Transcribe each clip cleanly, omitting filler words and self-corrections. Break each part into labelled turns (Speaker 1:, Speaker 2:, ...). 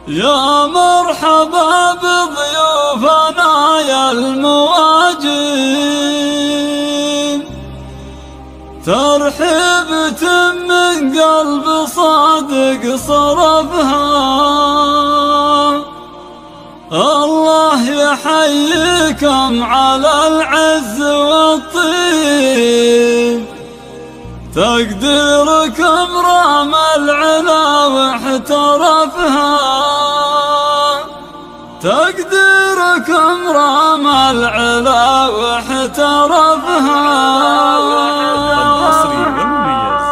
Speaker 1: يا مرحبا بضيوفنا يا المواجب، ترحيبة من قلب صادق صرفها. الله يحييكم على العز والطيب، تقديركم رام العلا واحترفها. تقديركم رام العلا واحترفها.
Speaker 2: الحصري والمميز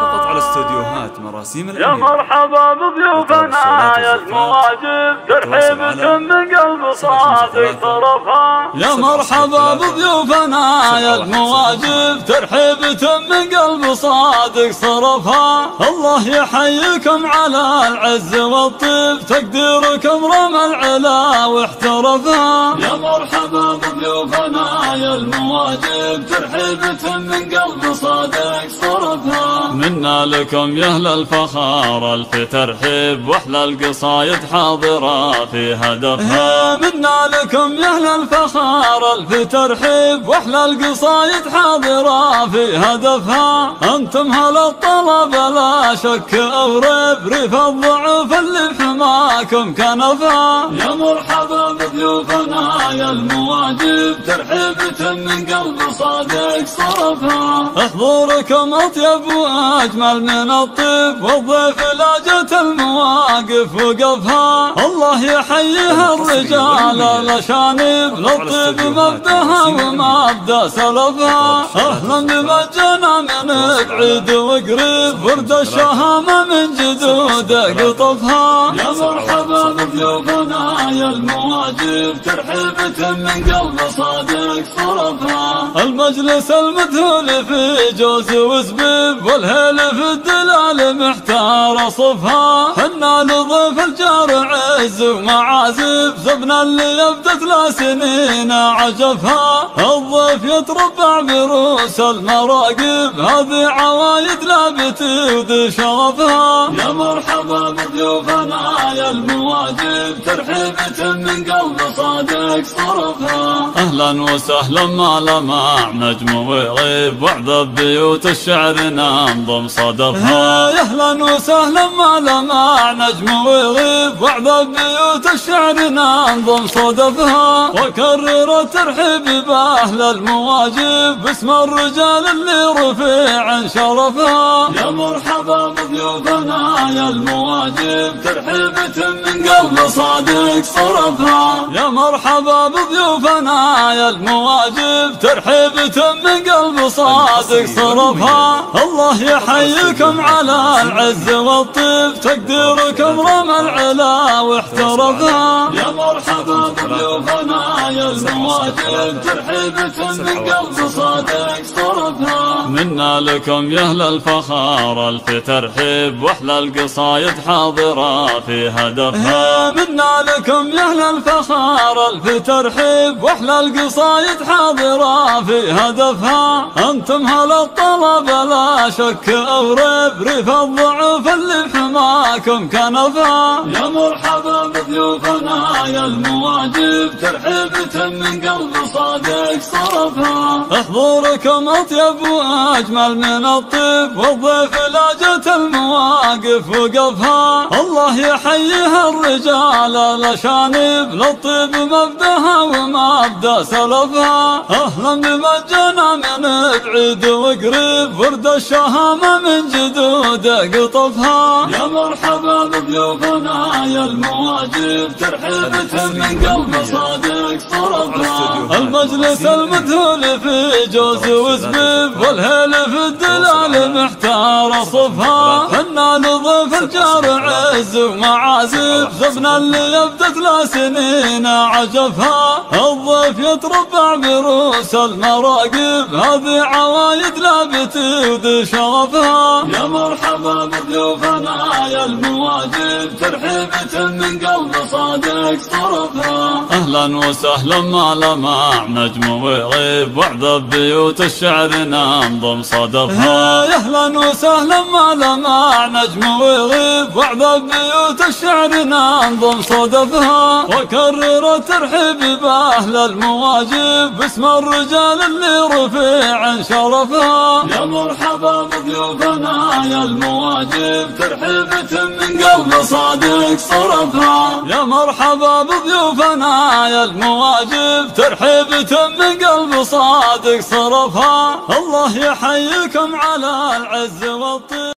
Speaker 2: فقط على استوديوهات مراسيم الأمير.
Speaker 1: يا مرحبا بضيوفنا يا المواجب، ترحيبكم من قلب صادق طرفها. يا مرحبا بضيوفنا يا المواجب، ترحيبكم من قلب صادق صرفها. الله يحييكم على العز والطيب، تقديركم رمى العلا واحترفها. يا مرحبا بضيوفنا يا المواجب، ترحيبكم من قلب صادق صرفها. منا لكم يا اهل الفخار الف ترحيب، واحلى القصايد حاضره في هدفها. منا لكم يا اهل الفخار الف ترحيب، واحلى القصايد حاضره في هدفها. انتم هل الطلب لا شك او ريب، ريف الضعف اللي بحماكم كنفها. يا مرحبا بضيوفنا يا المواجب، ترحيبة من قلب صادق صرفها. حضوركم اطيب واجمل من الطيب، والضيف لاجت المواقف وقفها. الله يحييها الرجال الاشانب، للطيب مبدها ومبدا سلفها. اهلا بمجنا من بعيد وقريب، ورد الشهامه من جدوده قطفها. يا مرحبا بضيوفنا يا المواجب، ترحيبة من قلب صادق صرفها. المجلس المذهول في جوز وزبيب، والهيل في الدلال محتار صفها. حنا لضيف الجار عز ومعازف، زبنا اللي يبدأ 3 سنين عجفها. الضيف يتربع بروس المراقب، هذه عوايد لابتي وذي شرفها. يا مرحبا بضيوفنا يا المواجب، ترحيبة من قلب صادق صرفها. اهلا وسهلا ما لمع نجم وغيب، وعذب بيوت الشعر ننظم صدفها. يا اهلا وسهلا ما لمع نجم وغيب، وعذب بيوت الشعر ننظم صدفها. وكرر الترحيب باهل المواجب، باسم الرجال اللي رفيع شرفها. يا مرحبا بضيوفنا يا المواجب، ترحيبة من قلب صادق صرفها. يا مرحبا بضيوفنا يا المواجب، ترحيبة من قلب صادق صرفها. الله يحييكم على العز والطيب، تقديركم رمى العلا واحترفها. يا مرحبا بضيوفنا يا المواجب، ترحيبة من قلب صادق صرفها. منا لكم يا اهل الفخار الف ترحيب، واحلى القصايد حاضره في هدفها. منا لكم يا اهل الفخار الف ترحيب، واحلى القصايد حاضره في هدفها. انتم هل الطلب لا شك او ريب، ريف الضعف اللي بحماكم كنفها. يا مرحبا بضيوفنا يا المواجب، ترحيبة من قلب صادق صرفها. حضوركم اطيب واجمل من الطيب، والضيف لاجت المواقف وقفها. الله يحييها الرجال الاشانب، للطيب مبدها ومبدا سلفها. اهلا بمجنا من بعيد وقريب، ورد الشهامه من جدوده قطفها. يا مرحبا بضيوفنا يا المواجب، ترحيبة من قلب صادق صرفها. المجلس المذهول في جوز وزبيب، والهيل في الدلال محتار صفها. حنا لضيف الجار عز ومعازف، زبنا اللي يبدأ 3 سنين عجفها. الضيف يتربع بروس المراقب، هذه عوايد لابتي وذي شرفها. يا مرحبا بضيوفنا يا المواجب، ترحيبة من قلب صادق صرفها. اهلا وسهلا ما لمع نجم وغيب، وعذب بيوت الشعر ننظم صدفها. يا اهلا وسهلا ما لمع نجم وغيب، وعذب بيوت بالشعر ننظم صدفها وكرر ترحيب بأهل المواجب باسم الرجال اللي رفيع شرفها. يا مرحبا بضيوفنا يا المواجب ترحيبة من قلب صادق صرفها. يا مرحبا بضيوفنا يا المواجب ترحيبة من قلب صادق صرفها. الله يحييكم على العز والطيب.